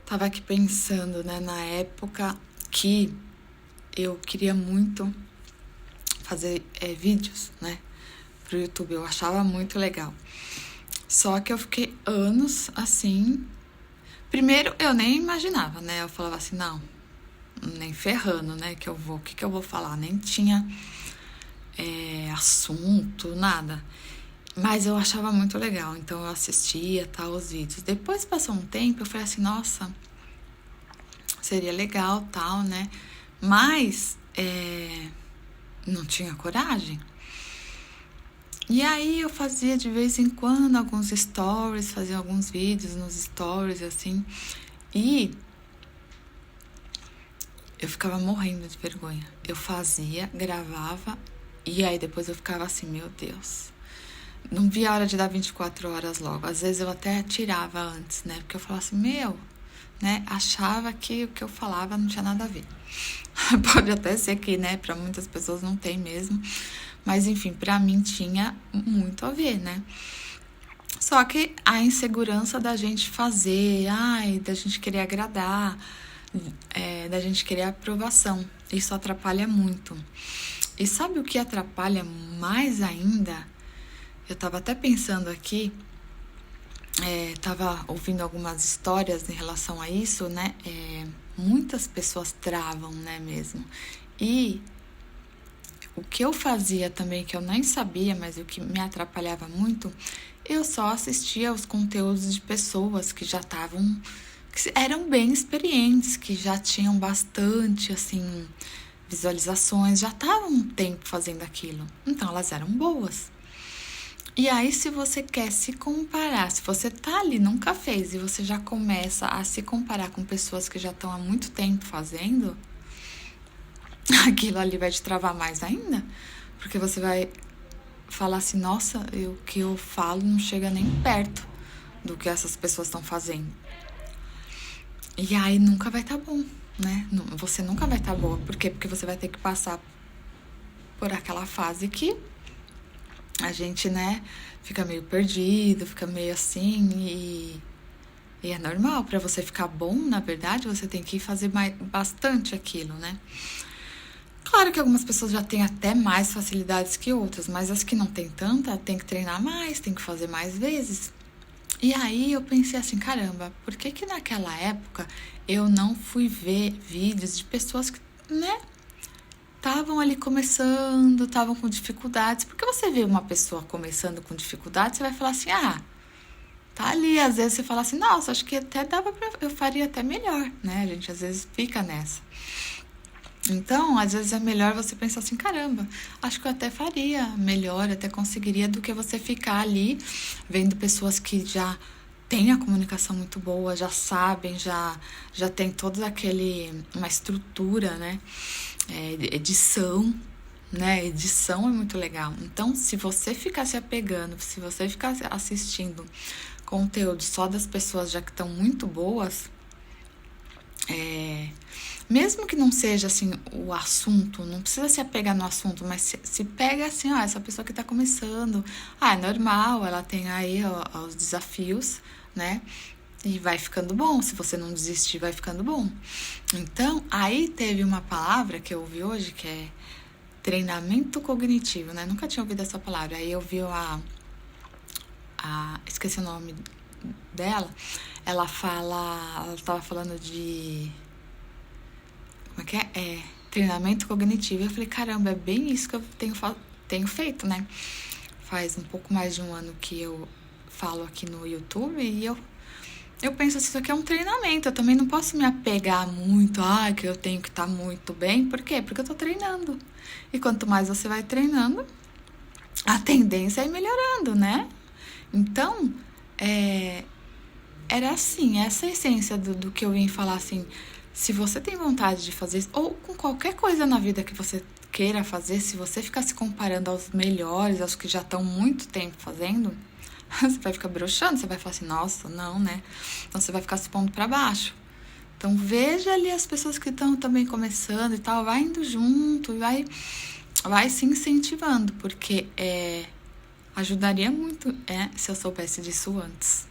Tava aqui pensando, né, na época que eu queria muito fazer vídeos, né, pro YouTube. Eu achava muito legal. Só que eu fiquei anos assim. Primeiro, eu nem imaginava, né? Eu falava assim, não, nem ferrando, né, que eu vou. O que que eu vou falar? Nem tinha assunto, nada. Mas eu achava muito legal, então eu assistia, tal, os vídeos. Depois passou um tempo, eu falei assim, nossa, seria legal, tal, né? Mas não tinha coragem. E aí eu fazia de vez em quando alguns stories, fazia alguns vídeos nos stories, assim. E eu ficava morrendo de vergonha. Eu fazia, gravava, e aí depois eu ficava assim, meu Deus. Não via a hora de dar 24 horas logo. Às vezes eu até tirava antes, né? Porque eu falava assim, né? Achava que o que eu falava não tinha nada a ver. Pode até ser que, né? Pra muitas pessoas não tem mesmo. Mas, enfim, pra mim tinha muito a ver, né? Só que a insegurança da gente fazer, da gente querer agradar, da gente querer aprovação. Isso atrapalha muito. E sabe o que atrapalha mais ainda? Eu tava até pensando aqui, tava ouvindo algumas histórias em relação a isso, né? Muitas pessoas travam, né, mesmo. E o que eu fazia também, que eu nem sabia, mas o que me atrapalhava muito, eu só assistia aos conteúdos de pessoas que já estavam, que eram bem experientes, que já tinham bastante, assim, visualizações, já estavam um tempo fazendo aquilo. Então, elas eram boas. E aí, se você quer se comparar, se você tá ali, nunca fez, e você já começa a se comparar com pessoas que já estão há muito tempo fazendo, aquilo ali vai te travar mais ainda, porque você vai falar assim, nossa, o que eu falo não chega nem perto do que essas pessoas estão fazendo. E aí nunca vai estar bom, né? Você nunca vai estar boa. Por quê? Porque você vai ter que passar por aquela fase que a gente, né, fica meio perdido, fica meio assim, e é normal. Pra você ficar bom, na verdade, você tem que fazer bastante aquilo, né? Claro que algumas pessoas já têm até mais facilidades que outras, mas as que não têm tanta, tem que treinar mais, tem que fazer mais vezes. E aí eu pensei assim, caramba, por que naquela época eu não fui ver vídeos de pessoas que, né, estavam ali começando, estavam com dificuldades? Porque você vê uma pessoa começando com dificuldades, você vai falar assim, tá ali. Às vezes você fala assim, nossa, acho que até eu faria até melhor, né? A gente às vezes fica nessa. Então, às vezes é melhor você pensar assim, caramba, acho que eu até faria melhor, até conseguiria, do que você ficar ali vendo pessoas que já têm a comunicação muito boa, já sabem, já tem toda uma estrutura, né? Edição, né? Edição é muito legal. Então, se você ficar se apegando, se você ficar assistindo conteúdo só das pessoas já que estão muito boas, mesmo que não seja assim o assunto, não precisa se apegar no assunto, mas se pega assim, essa pessoa que tá começando, é normal, ela tem aí os desafios, né? E vai ficando bom, se você não desistir, vai ficando bom. Então, aí teve uma palavra que eu ouvi hoje, que é treinamento cognitivo, né? Nunca tinha ouvido essa palavra. Aí eu vi esqueci o nome dela, ela tava falando de, como é que é? Treinamento cognitivo. Eu falei, caramba, é bem isso que eu tenho feito, né? Faz um pouco mais de um ano que eu falo aqui no YouTube e eu penso assim, isso aqui é um treinamento. Eu também não posso me apegar muito, que eu tenho que estar muito bem. Por quê? Porque eu tô treinando. E quanto mais você vai treinando, a tendência é ir melhorando, né? Então, era assim, essa é a essência do que eu vim falar, assim, se você tem vontade de fazer isso, ou com qualquer coisa na vida que você queira fazer, se você ficar se comparando aos melhores, aos que já estão muito tempo fazendo, você vai ficar broxando, você vai falar assim, nossa, não, né? Então você vai ficar se pondo pra baixo. Então veja ali as pessoas que estão também começando e tal, vai indo junto, vai se incentivando, porque ajudaria muito se eu soubesse disso antes.